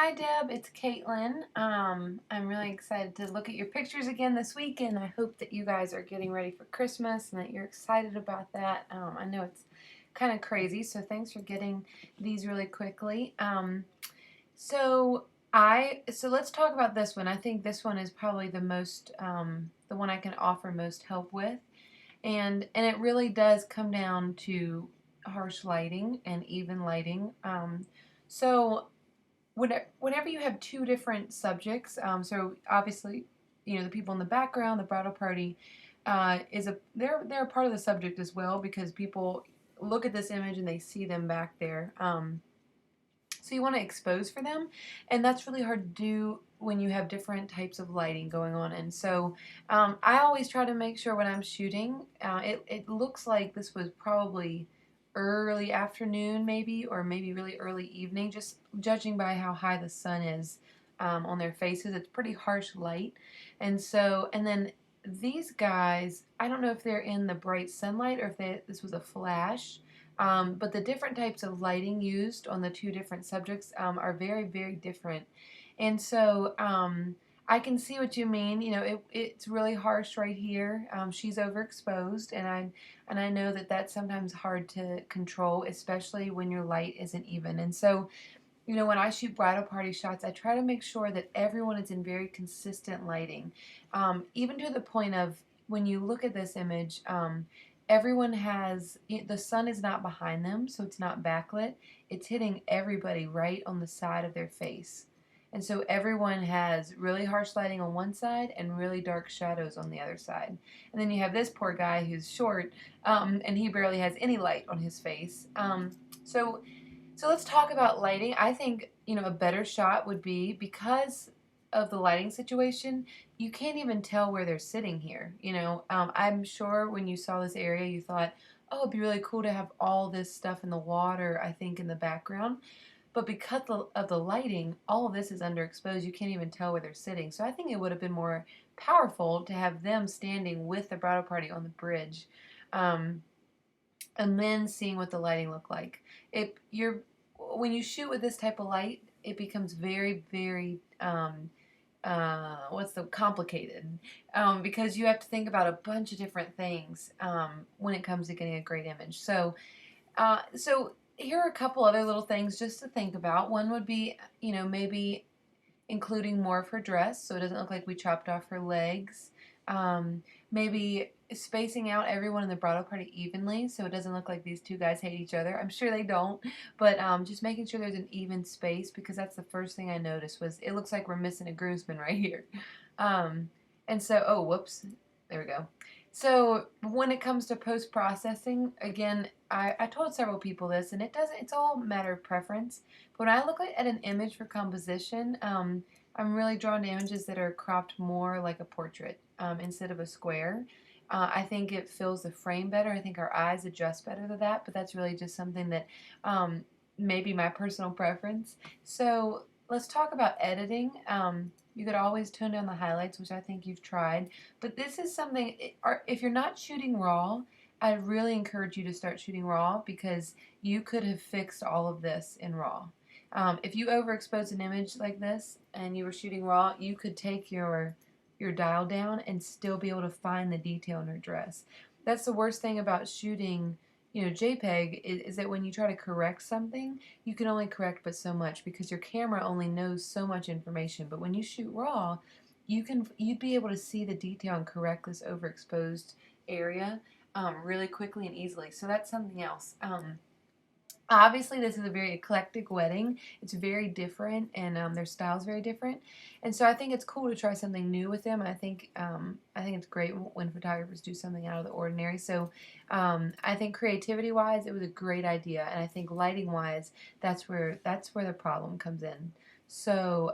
Hi Deb, it's Katelyn. I'm really excited to look at your pictures again this week, and I hope that you guys are getting ready for Christmas and that you're excited about that. I know it's kind of crazy, so thanks for getting these really quickly. So let's talk about this one. I think this one is probably the one I can offer most help with, and it really does come down to harsh lighting and even lighting. So whenever you have two different subjects, so obviously, the people in the background, the bridal party, they're a part of the subject as well because people look at this image and they see them back there. So you want to expose for them, and that's really hard to do when you have different types of lighting going on. And so I always try to make sure when I'm shooting, it looks like this was probably early afternoon maybe, or maybe really early evening, just judging by how high the sun is on their faces. It's pretty harsh light. And then these guys, I don't know if they're in the bright sunlight or if this was a flash, but the different types of lighting used on the two different subjects are very, very different. And so I can see what you mean. It's really harsh right here. She's overexposed, and I know that that's sometimes hard to control, especially when your light isn't even. And so, when I shoot bridal party shots, I try to make sure that everyone is in very consistent lighting, even to the point of when you look at this image, everyone has the sun is not behind them, so it's not backlit. It's hitting everybody right on the side of their face. And so everyone has really harsh lighting on one side and really dark shadows on the other side. And then you have this poor guy who's short, and he barely has any light on his face. So let's talk about lighting. I think, a better shot would be because of the lighting situation, you can't even tell where they're sitting here. I'm sure when you saw this area, you thought, oh, it'd be really cool to have all this stuff in the water, I think, in the background. But because of the lighting, all of this is underexposed. You can't even tell where they're sitting. So I think it would have been more powerful to have them standing with the bridal party on the bridge. Um, and then seeing what the lighting looked like. When you shoot with this type of light, it becomes very, very what's the complicated, because you have to think about a bunch of different things when it comes to getting a great image. So here are a couple other little things just to think about. One would be, maybe including more of her dress so it doesn't look like we chopped off her legs. Maybe spacing out everyone in the bridal party evenly so it doesn't look like these two guys hate each other. I'm sure they don't, but just making sure there's an even space, because that's the first thing I noticed was it looks like we're missing a groomsman right here. And so, oh, whoops, there we go. So when it comes to post-processing, again, I told several people this, and it's all a matter of preference. But when I look at an image for composition, I'm really drawn to images that are cropped more like a portrait instead of a square. I think it fills the frame better. I think our eyes adjust better to that, but that's really just something that may be my personal preference. So let's talk about editing. You could always tone down the highlights, which I think you've tried, but this is something, if you're not shooting raw, I really encourage you to start shooting raw, because you could have fixed all of this in raw. If you overexpose an image like this and you were shooting raw, you could take your dial down and still be able to find the detail in her dress. That's the worst thing about shooting, JPEG is that when you try to correct something, you can only correct but so much because your camera only knows so much information. But when you shoot raw, you'd be able to see the detail and correct this overexposed area really quickly and easily. So that's something else. Obviously, this is a very eclectic wedding. It's very different, and their style is very different. And so I think it's cool to try something new with them. I think it's great when photographers do something out of the ordinary. So I think creativity-wise, it was a great idea, and I think lighting-wise, that's where the problem comes in. So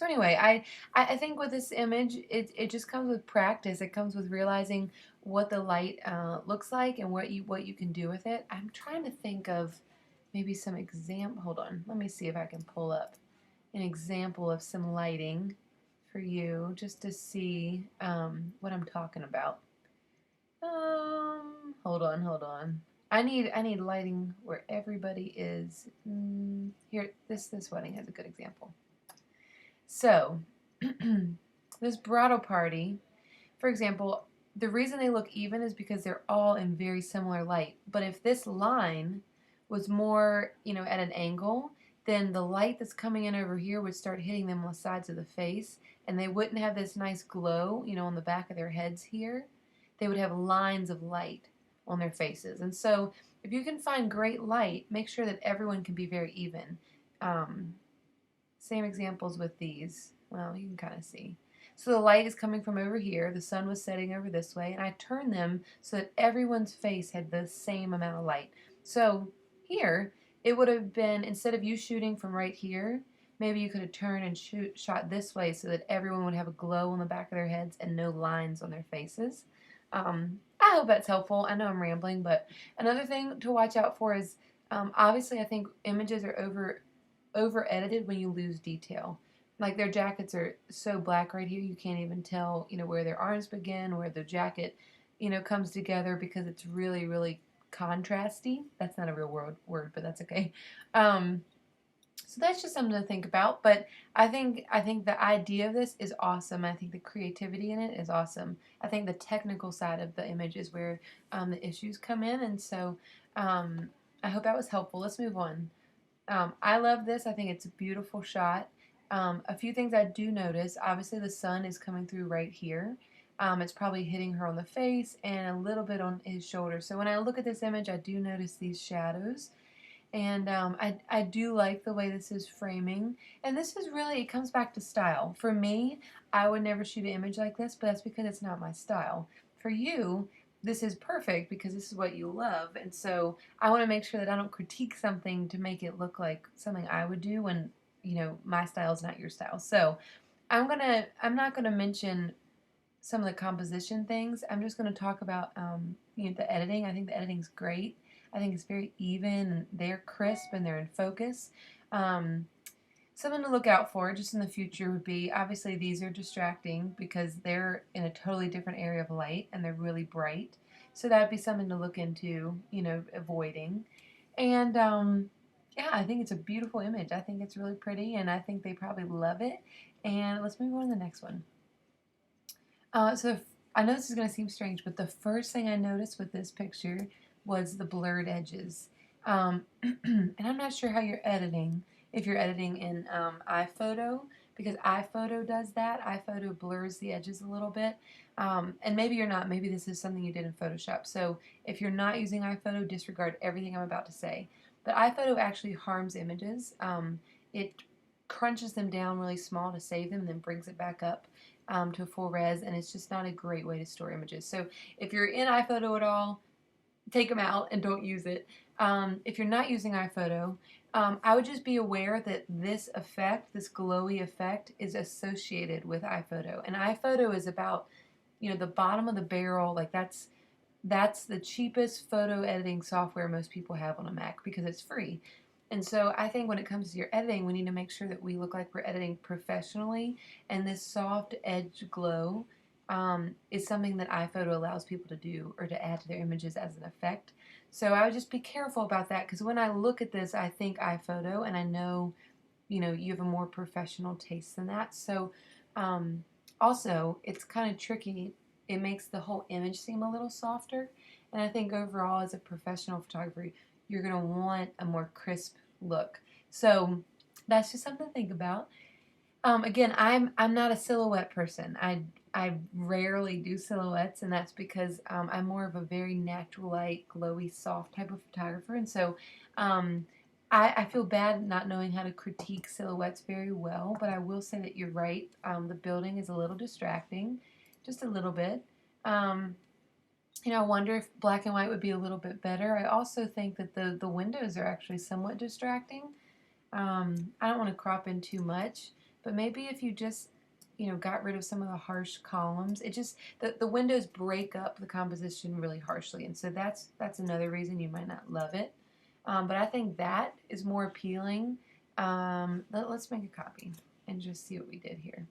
anyway, I think with this image, it just comes with practice. It comes with realizing what the light looks like and what you can do with it. I'm trying to think of maybe some example. Hold on, let me see if I can pull up an example of some lighting for you just to see what I'm talking about. Hold on. I need lighting where everybody is. Here, this wedding has a good example. So, this bridal party, for example, the reason they look even is because they're all in very similar light. But if this line was more, at an angle, then the light that's coming in over here would start hitting them on the sides of the face, and they wouldn't have this nice glow, on the back of their heads here. They would have lines of light on their faces. And so if you can find great light, make sure that everyone can be very even. Um, Same examples with these. Well, you can kind of see. So the light is coming from over here. The sun was setting over this way, and I turned them so that everyone's face had the same amount of light. So here, it would have been, instead of you shooting from right here, maybe you could have turned and shot this way so that everyone would have a glow on the back of their heads and no lines on their faces. I hope that's helpful. I know I'm rambling, but another thing to watch out for is, obviously I think images are over edited when you lose detail. Like their jackets are so black right here, you can't even tell, where their arms begin, where the jacket, comes together because it's really, really contrasty. That's not a real word, but that's okay. So that's just something to think about. But I think the idea of this is awesome. I think the creativity in it is awesome. I think the technical side of the image is where the issues come in. And so I hope that was helpful. Let's move on. I love this. I think it's a beautiful shot. A few things I do notice. Obviously, the sun is coming through right here. It's probably hitting her on the face and a little bit on his shoulder. So when I look at this image, I do notice these shadows. And I do like the way this is framing. And this is really, it comes back to style. For me, I would never shoot an image like this, but that's because it's not my style. For you, this is perfect because this is what you love. And so I want to make sure that I don't critique something to make it look like something I would do when, my style is not your style. So I'm not gonna mention some of the composition things. I'm just gonna talk about, the editing. I think the editing's great. I think it's very even, and they're crisp, and they're in focus. Something to look out for just in the future would be, obviously these are distracting because they're in a totally different area of light, and they're really bright. So that would be something to look into, avoiding. And yeah, I think it's a beautiful image. I think it's really pretty, and I think they probably love it. And let's move on to the next one. So I know this is going to seem strange, but the first thing I noticed with this picture was the blurred edges. And I'm not sure how you're editing, if you're editing in iPhoto, because iPhoto does that. iPhoto blurs the edges a little bit. And maybe you're not. Maybe this is something you did in Photoshop. So if you're not using iPhoto, disregard everything I'm about to say. But iPhoto actually harms images. It crunches them down really small to save them, and then brings it back up to full res, and it's just not a great way to store images. So if you're in iPhoto at all, take them out and don't use it. If you're not using iPhoto, I would just be aware that this effect, this glowy effect, is associated with iPhoto. And iPhoto is about, the bottom of the barrel. Like that's the cheapest photo editing software most people have on a Mac because it's free. And so I think when it comes to your editing, we need to make sure that we look like we're editing professionally, and this soft edge glow is something that iPhoto allows people to do or to add to their images as an effect. So I would just be careful about that, because when I look at this, I think iPhoto, and I know, you have a more professional taste than that. So also, it's kind of tricky. It makes the whole image seem a little softer, and I think overall, as a professional photographer, you're going to want a more crisp look. So that's just something to think about. Again, I'm not a silhouette person. I rarely do silhouettes, and that's because I'm more of a very natural light, glowy, soft type of photographer. And so I feel bad not knowing how to critique silhouettes very well, but I will say that you're right. The building is a little distracting, just a little bit. I wonder if black and white would be a little bit better. I also think that the windows are actually somewhat distracting. I don't want to crop in too much, but maybe if you just, got rid of some of the harsh columns, it just, the windows break up the composition really harshly, and so that's another reason you might not love it. But I think that is more appealing. Let's make a copy and just see what we did here.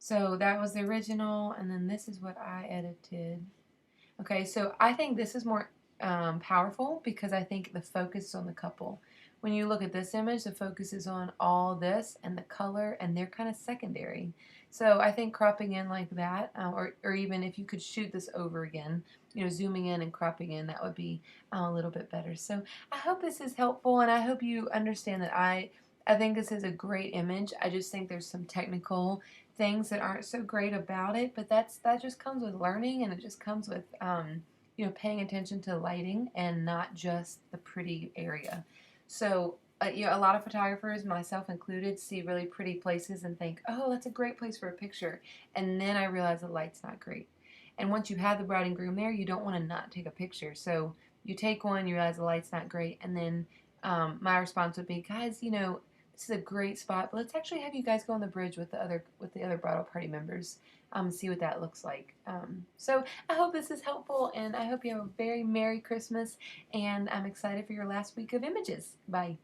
So that was the original, and then this is what I edited. Okay, so I think this is more powerful because I think the focus is on the couple. When you look at this image, the focus is on all this and the color, and they're kind of secondary. So I think cropping in like that, or even if you could shoot this over again, zooming in and cropping in, that would be a little bit better. So I hope this is helpful, and I hope you understand that I think this is a great image. I just think there's some technical things that aren't so great about it, but that just comes with learning, and it just comes with paying attention to lighting and not just the pretty area. So a lot of photographers, myself included, see really pretty places and think, oh, that's a great place for a picture, and then I realize the light's not great. And once you have the bride and groom there, you don't want to not take a picture. So you take one, you realize the light's not great, and then my response would be, guys, this is a great spot, but let's actually have you guys go on the bridge with the other bridal party members, see what that looks like. So I hope this is helpful, and I hope you have a very Merry Christmas, and I'm excited for your last week of images. Bye.